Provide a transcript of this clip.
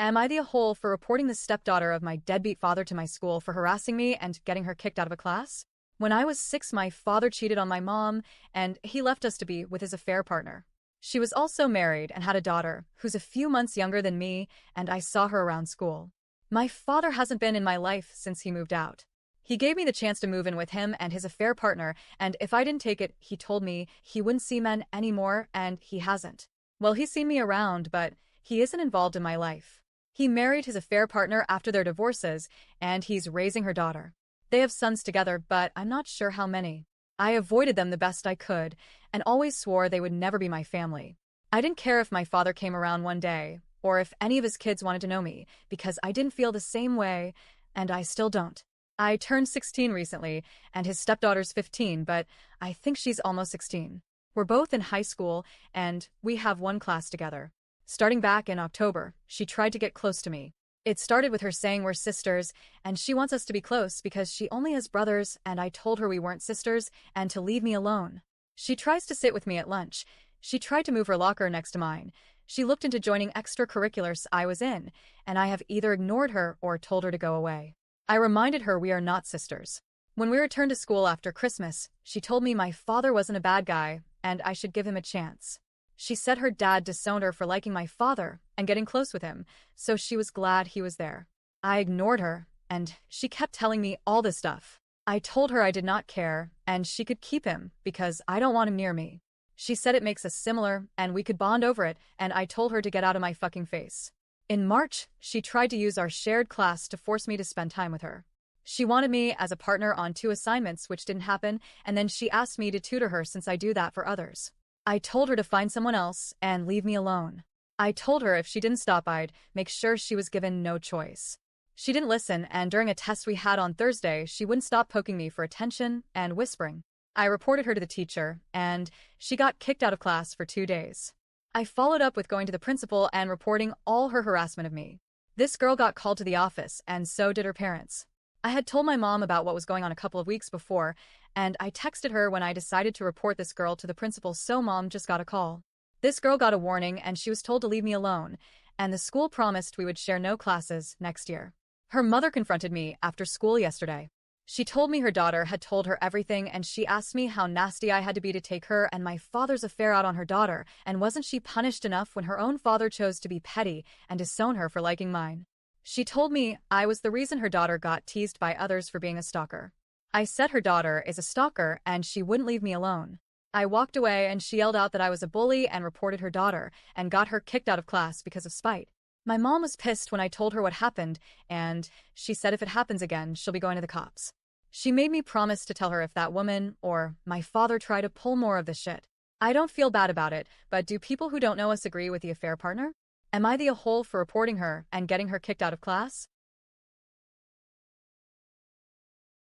Am I the a-hole for reporting the stepdaughter of my deadbeat father to my school for harassing me and getting her kicked out of a class? When I was 6, my father cheated on my mom, and he left us to be with his affair partner. She was also married and had a daughter, who's a few months younger than me, and I saw her around school. My father hasn't been in my life since he moved out. He gave me the chance to move in with him and his affair partner, and if I didn't take it, he told me he wouldn't see men anymore, and he hasn't. Well, he's seen me around, but he isn't involved in my life. He married his affair partner after their divorces, and he's raising her daughter. They have sons together, but I'm not sure how many. I avoided them the best I could, and always swore they would never be my family. I didn't care if my father came around one day, or if any of his kids wanted to know me, because I didn't feel the same way, and I still don't. I turned 16 recently, and his stepdaughter's 15, but I think she's almost 16. We're both in high school, and we have one class together. Starting back in October, she tried to get close to me. It started with her saying we're sisters, and she wants us to be close because she only has brothers, and I told her we weren't sisters and to leave me alone. She tries to sit with me at lunch. She tried to move her locker next to mine. She looked into joining extracurriculars I was in, and I have either ignored her or told her to go away. I reminded her we are not sisters. When we returned to school after Christmas, she told me my father wasn't a bad guy, and I should give him a chance. She said her dad disowned her for liking my father and getting close with him, so she was glad he was there. I ignored her, and she kept telling me all this stuff. I told her I did not care, and she could keep him because I don't want him near me. She said it makes us similar, and we could bond over it, and I told her to get out of my fucking face. In March, she tried to use our shared class to force me to spend time with her. She wanted me as a partner on 2 assignments, which didn't happen, and then she asked me to tutor her since I do that for others. I told her to find someone else and leave me alone. I told her if she didn't stop, I'd make sure she was given no choice. She didn't listen, and during a test we had on Thursday, she wouldn't stop poking me for attention and whispering. I reported her to the teacher, and she got kicked out of class for 2 days. I followed up with going to the principal and reporting all her harassment of me. This girl got called to the office, and so did her parents. I had told my mom about what was going on a couple of weeks before, and I texted her when I decided to report this girl to the principal, so mom just got a call. This girl got a warning, and she was told to leave me alone, and the school promised we would share no classes next year. Her mother confronted me after school yesterday. She told me her daughter had told her everything, and she asked me how nasty I had to be to take her and my father's affair out on her daughter, and wasn't she punished enough when her own father chose to be petty and disown her for liking mine. She told me I was the reason her daughter got teased by others for being a stalker. I said her daughter is a stalker and she wouldn't leave me alone. I walked away and she yelled out that I was a bully and reported her daughter and got her kicked out of class because of spite. My mom was pissed when I told her what happened, and she said if it happens again, she'll be going to the cops. She made me promise to tell her if that woman or my father try to pull more of this shit. I don't feel bad about it, but do people who don't know us agree with the affair partner? Am I the a-hole for reporting her and getting her kicked out of class?